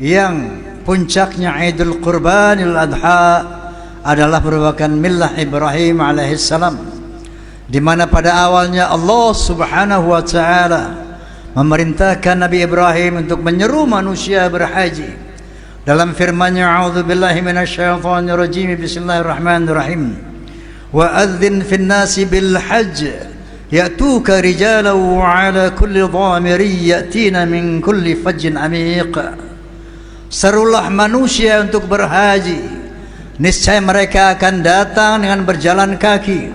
yang puncaknya Idul Qurbanil Adha adalah merupakan millah Ibrahim alaihissalam, di mana pada awalnya Allah Subhanahu wa taala memerintahkan Nabi Ibrahim untuk menyeru manusia berhaji. Dalam firman-Nya, a'udzubillahi minasyaitonir rajim, bismillahirrahmanirrahim, wa adzin fin nasi bil hajj ya'tuka rijalan wa 'ala kulli dhamirin ya'tina min kulli fajjin amiq. Serulah manusia untuk berhaji, niscaya mereka akan datang dengan berjalan kaki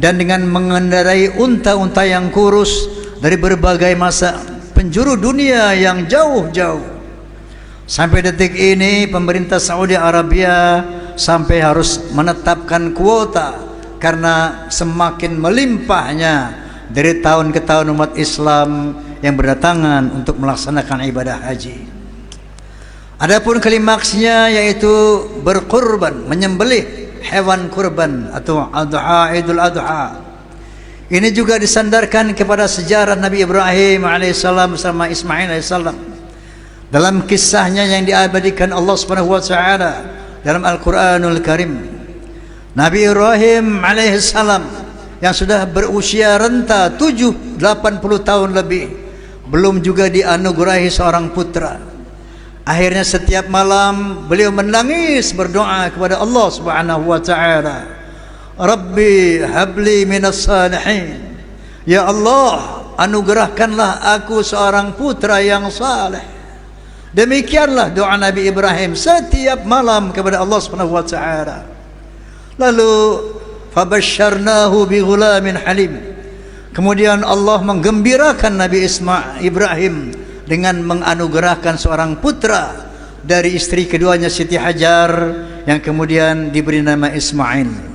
dan dengan mengendarai unta-unta yang kurus dari berbagai masa penjuru dunia yang jauh-jauh. Sampai detik ini pemerintah Saudi Arabia sampai harus menetapkan kuota karena semakin melimpahnya dari tahun ke tahun umat Islam yang berdatangan untuk melaksanakan ibadah haji. Adapun klimaksnya yaitu berkurban, menyembelih hewan kurban atau adha, Idul Adha. Ini juga disandarkan kepada sejarah Nabi Ibrahim alaihissalam bersama Ismail alaihissalam. Dalam kisahnya yang diabadikan Allah Subhanahu wa taala dalam Al-Qur'anul Karim, Nabi Ibrahim alaihissalam yang sudah berusia renta 80 tahun lebih belum juga dianugerahi seorang putra. Akhirnya setiap malam beliau menangis berdoa kepada Allah Subhanahu wa taala, Rabbi habli minas salihin, ya Allah anugerahkanlah aku seorang putra yang saleh. Demikianlah doa Nabi Ibrahim setiap malam kepada Allah Subhanahu wa taala. Lalu fabasyarnahu bighulamin halim. Kemudian Allah menggembirakan Nabi Ibrahim dengan menganugerahkan seorang putra dari istri keduanya Siti Hajar yang kemudian diberi nama Ismail.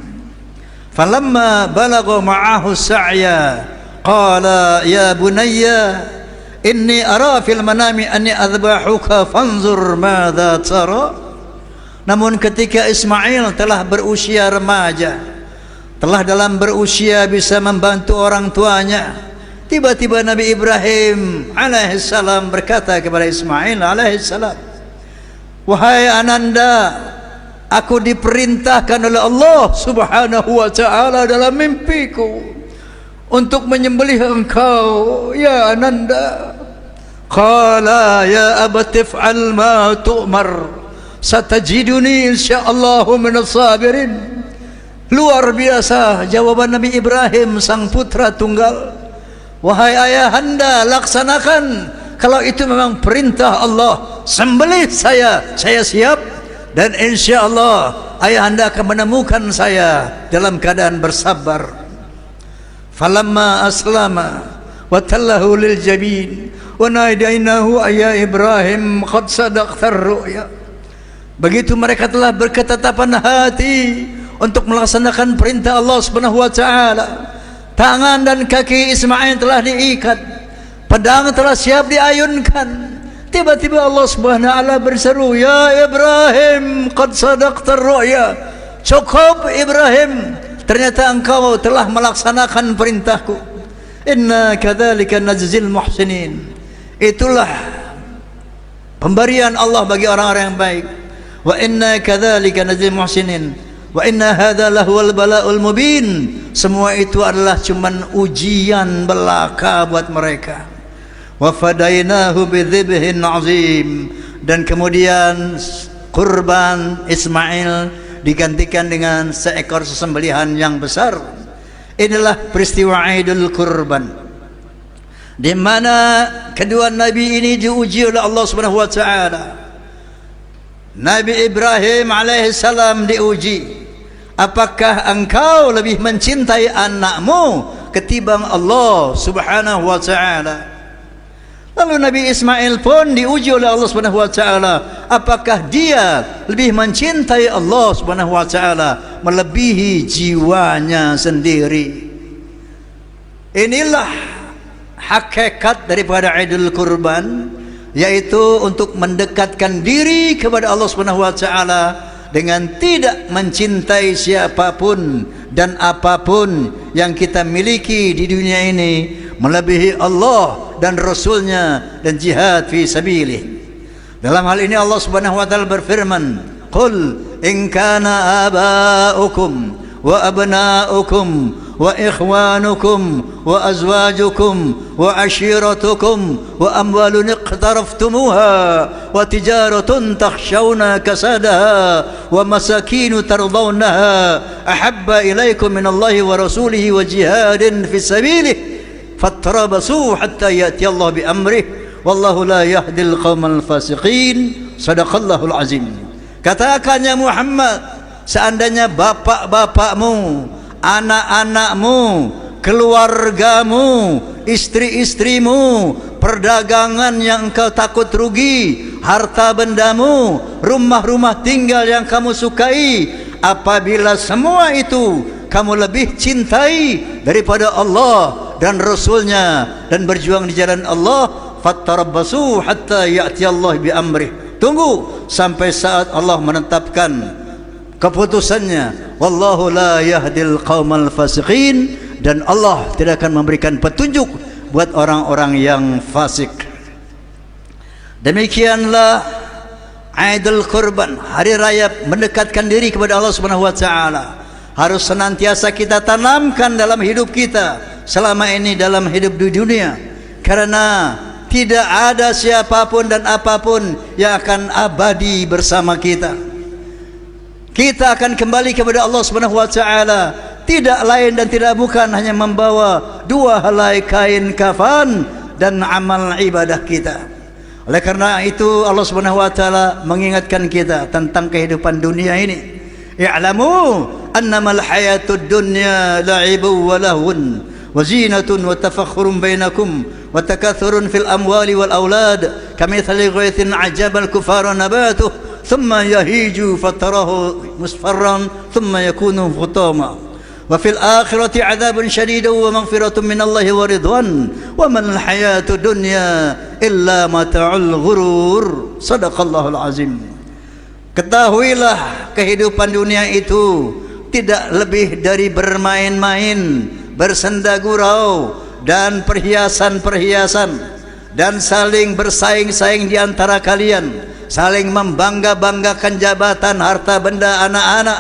Falamma balagha ma'ahu sa'ya qala ya bunayya inni ara fil manami anni adbahuka fanzur madza tara. Namun ketika Ismail telah berusia remaja, telah dalam berusia bisa membantu orang tuanya, tiba-tiba Nabi Ibrahim alaihissalam berkata kepada Ismail alaihissalam, wahai ananda, aku diperintahkan oleh Allah Subhanahu wa taala dalam mimpiku untuk menyembelih engkau ya ananda. Qala ya abati if'al ma tu'mar satajiduni insyaallah minas sabirin. Luar biasa jawaban Nabi Ibrahim sang putra tunggal. Wahai ayahanda, laksanakan, kalau itu memang perintah Allah, sembelih saya siap, dan insyaallah ayahanda akan menemukan saya dalam keadaan bersabar. Falamma aslama wa tallahu lil jabin wa nadainahu ya Ibrahim qad sadaqta ar-ru'ya. Begitu mereka telah berketetapan hati untuk melaksanakan perintah Allah Subhanahu wa taala, tangan dan kaki Ismail telah diikat, pedang telah siap diayunkan. Tiba-tiba Allah Subhanahu wa taala berseru, ya Ibrahim qad sadaqta ar-ru'ya. Cukup Ibrahim, ternyata engkau telah melaksanakan perintahku. Inna kadzalika najzil muhsinin. Itulah pemberian Allah bagi orang-orang yang baik. Wa inna kadzalika najzil muhsinin. Wa inna hadza lahuwal bala'ul mubin. Semua itu adalah cuman ujian belaka buat mereka. Wa fadainahu bidzibhin azim. Dan kemudian kurban Ismail digantikan dengan seekor sesembelihan yang besar. Inilah peristiwa Idul Kurban, di mana kedua nabi ini diuji oleh Allah Subhanahu wa taala. Nabi Ibrahim alaihissalam diuji, apakah engkau lebih mencintai anakmu ketimbang Allah Subhanahu wa taala? Lalu Nabi Ismail pun diuji oleh Allah Subhanahu wa taala, apakah dia lebih mencintai Allah Subhanahu wa taala melebihi jiwanya sendiri? Inilah hakikat daripada Idul Kurban, yaitu untuk mendekatkan diri kepada Allah Subhanahu wa taala dengan tidak mencintai siapapun dan apapun yang kita miliki di dunia ini melebihi Allah dan Rasulnya dan jihad fi sabilih. Dalam hal ini Allah Subhanahu wa taala berfirman, "Qul in kana aba'ukum wa abna'ukum wa ikhwanukum wa azwajukum wa ashiratukum wa amwalun iqtaraftumuha wa tijaratun takhshawna kasadaha wa masakin tardawnaha ahabba ilaykum minallahi wa rasulihi wa jihadin fi sabilihi fattarabasu hatta ya'ti Allah bi amrih wallahu la yahdil qaumal fasiqin." Sadaqallahul azim. Katakan ya Muhammad, seandainya bapak-bapakmu, anak-anakmu, keluargamu, istri-istrimu, perdagangan yang engkau takut rugi, harta bendamu, rumah-rumah tinggal yang kamu sukai, apabila semua itu kamu lebih cintai daripada Allah dan Rasulnya dan berjuang di jalan Allah, fattarabbasu hatta ya'ti Allah bi amrih. Tunggu sampai saat Allah menetapkan keputusannya. Wallahu la yahdil qaumal fasiqin, dan Allah tidak akan memberikan petunjuk buat orang-orang yang fasik. Demikianlah Aidul Kurban, hari raya mendekatkan diri kepada Allah Subhanahu wa taala. Harus senantiasa kita tanamkan dalam hidup kita selama ini dalam hidup di dunia, karena tidak ada siapapun dan apapun yang akan abadi bersama kita. Kita akan kembali kepada Allah Subhanahu wa taala, tidak lain dan tidak bukan hanya membawa dua helai kain kafan dan amal ibadah kita. Oleh karena itu Allah Subhanahu wa taala mengingatkan kita tentang kehidupan dunia ini. I'lamu annamal hayatud dunya la'ibun wa lahun wa zinatun wa tafakhurun bainakum wa takathurun fil amwali wal aulad kamithali ghaythin ajabal kufara nabatuh thumma yahiju fatarahu musfarran thumma yakunu hutama wa fil akhirati adzabun syadidun wa maghfiratun minallahi wa ridwan wa man al hayatud dunya illa mata'ul ghurur. Sadaqallahul azim. Ketahuilah kehidupan dunia itu tidak lebih dari bermain-main, bersenda gurau dan perhiasan-perhiasan, dan saling bersaing-saing di antara kalian, saling membangga-banggakan jabatan, harta benda, anak-anak.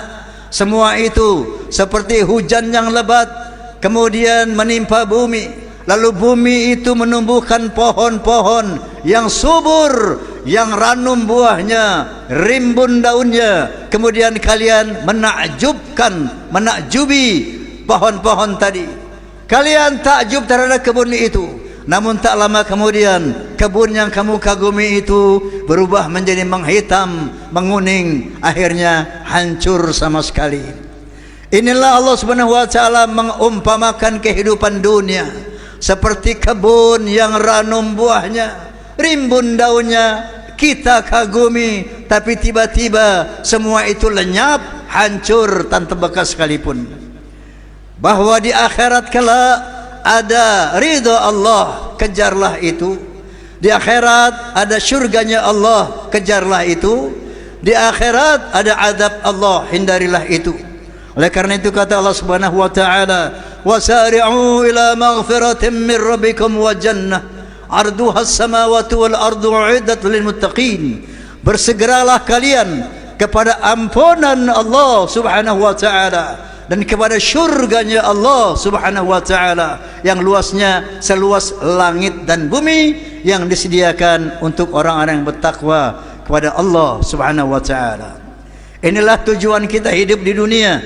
Semua itu seperti hujan yang lebat kemudian menimpa bumi, lalu bumi itu menumbuhkan pohon-pohon yang subur, yang ranum buahnya, rimbun daunnya. Kemudian kalian menakjubi pohon-pohon tadi. Kalian takjub terhadap kebun itu. Namun tak lama kemudian kebun yang kamu kagumi itu berubah menjadi menghitam, menguning, akhirnya hancur sama sekali. Inilah Allah Subhanahu wa taala mengumpamakan kehidupan dunia seperti kebun yang ranum buahnya, rimbun daunnya, kita kagumi, tapi tiba-tiba semua itu lenyap, hancur tanpa bekas sekalipun. Bahwa di akhirat kelak ada ridha Allah, kejarlah itu. Di akhirat ada syurganya Allah, kejarlah itu. Di akhirat ada azab Allah, hindarilah itu. Oleh karena itu kata Allah Subhanahu wa taala, wasari'u ila maghfiratin min rabbikum wa jannah arduha as-samawati wal ardu uiddat lil muttaqin. Bersegeralah kalian kepada ampunan Allah Subhanahu wa taala dan kepada syurganya Allah Subhanahu wa taala yang luasnya seluas langit dan bumi, yang disediakan untuk orang-orang yang bertakwa kepada Allah Subhanahu wa taala. Inilah tujuan kita hidup di dunia,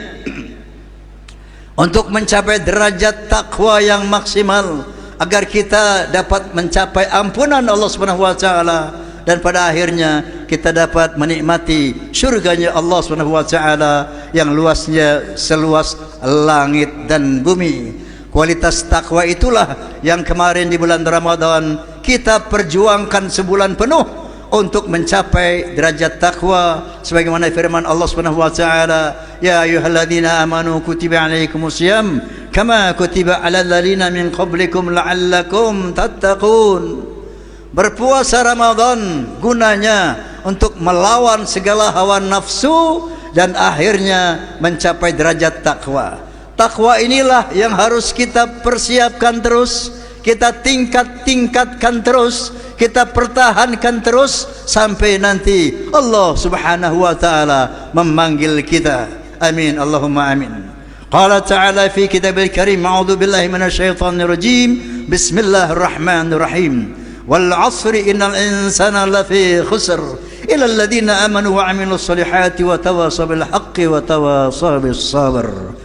untuk mencapai derajat takwa yang maksimal agar kita dapat mencapai ampunan Allah Subhanahu wa taala, dan pada akhirnya kita dapat menikmati syurganya Allah Subhanahu wa taala yang luasnya seluas langit dan bumi. Kualitas takwa itulah yang kemarin di bulan Ramadan kita perjuangkan sebulan penuh untuk mencapai derajat takwa, sebagaimana firman Allah Subhanahu wa taala, ya ayyuhalladzina amanu kutiba alaikumusiyam kama kutiba alal ladzina min qablikum la'allakum tattaqun. Berpuasa Ramadan gunanya untuk melawan segala hawa nafsu dan akhirnya mencapai derajat takwa. Takwa inilah yang harus kita persiapkan terus, kita tingkatkan terus, kita pertahankan terus sampai nanti Allah Subhanahu wa taala memanggil kita. Amin, Allahumma amin. Qala ta'ala fi kitabil karim, a'udzu billahi minasyaitonir rajim. Bismillahirrahmanirrahim. Wal 'asri innal insana lafi khusr illa alladziina amanu wa 'amilus solihati wa tawasaw bil haqqi wa tawasaw bis sabr.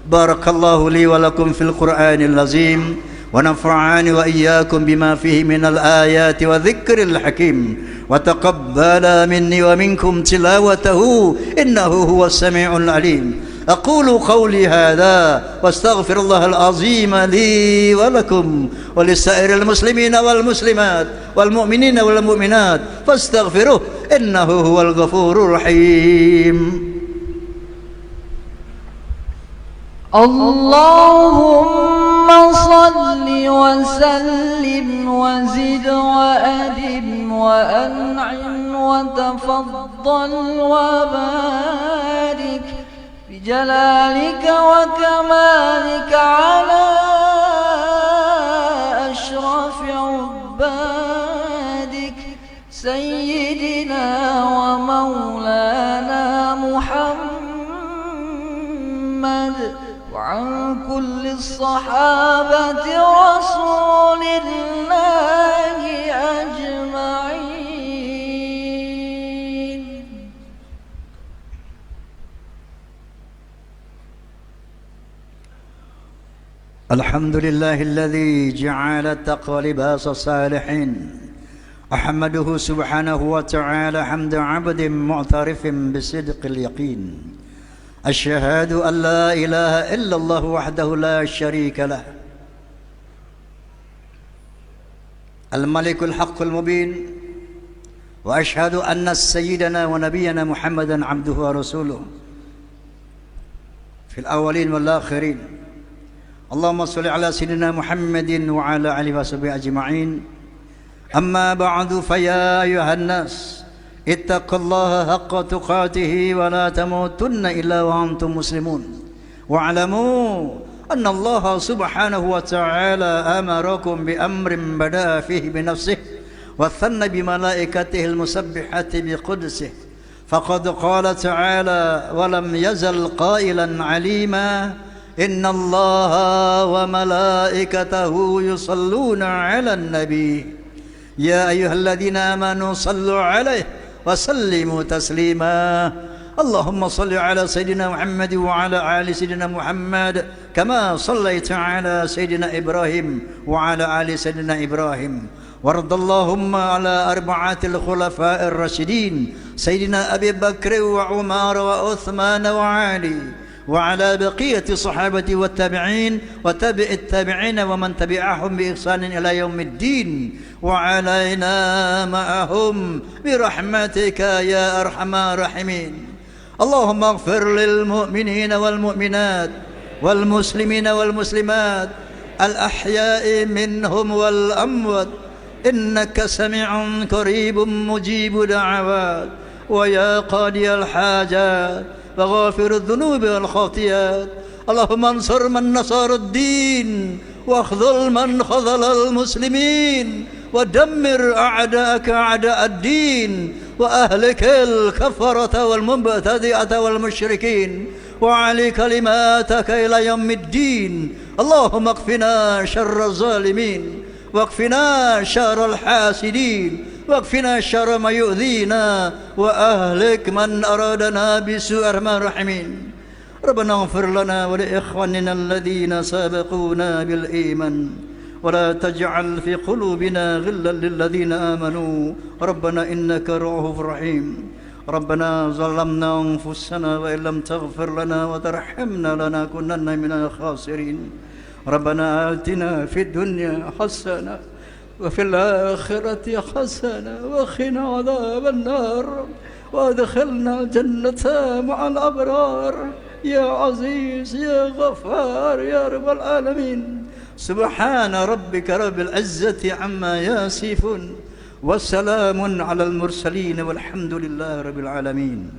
Barakallahu li wa lakum fil Qur'anil azim. ونفعني وإياكم بما فيه من الآيات وذكر الحكيم وتقبل مني ومنكم تلاوته إنه هو السميع العليم. أقول قولي هذا واستغفر الله العظيم لي ولكم ولسائر المسلمين والمسلمات والمؤمنين والمؤمنات فاستغفروه إنه هو الغفور الرحيم. اللهم صل وسلم وزد وأدم وأنعم وتفضل وبارك بجلالك وكمالك على أشرف عبادك سيدنا ومولانا محمد وعن كل الصحابة رسول الله أجمعين. الحمد لله الذي جعل التقوى لباس الصالحين. أحمده سبحانه وتعالى حمد عبد معترف بصدق اليقين. أشهد أن لا إله إلا الله وحده لا شريك له الملك الحق المبين. وأشهد أن سيدنا ونبينا محمدا عبده ورسوله في الأولين والآخرين. اللهم صل على سيدنا محمد وعلى آله وصحبه أجمعين. أما بعد فيا أيها الناس اتقوا الله حق تقاته ولا تموتن إلا وأنتم مسلمون. واعلموا أن الله سبحانه وتعالى أمركم بأمر بدأ فيه بنفسه وثنى بملائكته المسبحة بقدسه. فقد قال تعالى ولم يزل قائلا عليما إن الله وملائكته يصلون على النبي يا أيها الذين آمنوا صلوا عليه وسلموا تسليما. اللهم صل على سيدنا محمد وعلى آل سيدنا محمد كما صليت على سيدنا إبراهيم وعلى آل سيدنا إبراهيم. وارض اللهم على أربعة الخلفاء الراشدين سيدنا أبي بكر وعمر وعثمان وعلي وعلى بقية الصحابة والتابعين وتابع التابعين ومن تبعهم بإحسان إلى يوم الدين وعلينا معهم برحمتك يا أرحم الراحمين. اللهم اغفر للمؤمنين والمؤمنات والمسلمين والمسلمات الأحياء منهم والأموات إنك سميع قريب مجيب دعوات ويا قاضي الحاجات وغافر الذنوب والخطيئات. اللهم انصر من نصر الدين واخذل من خذل المسلمين ودمر أعداءك أعداء الدين وأهلك الكفرة والمبتدئة والمشركين وعلي كلماتك إلى يوم الدين. اللهم اكفنا شر الظالمين واكفنا شر الحاسدين واكفنا شر ما يؤذينا وأهلك من أرادنا بسوء أرحم الراحمين. ربنا اغفر لنا ولإخواننا الذين سبقونا بالإيمان ولا تجعل في قلوبنا غلا للذين آمنوا ربنا إنك رؤوف رحيم. ربنا ظلمنا أنفسنا وإن لم تغفر لنا وترحمنا لنكونن من الخاسرين. ربنا آتنا في الدنيا حسنة وفي الآخرة حسنة وقنا عذاب النار وادخلنا الجنة مع الأبرار يا عزيز يا غفار يا رب العالمين. سبحان ربك رب العزة عما يصفون وسلام على المرسلين والحمد لله رب العالمين.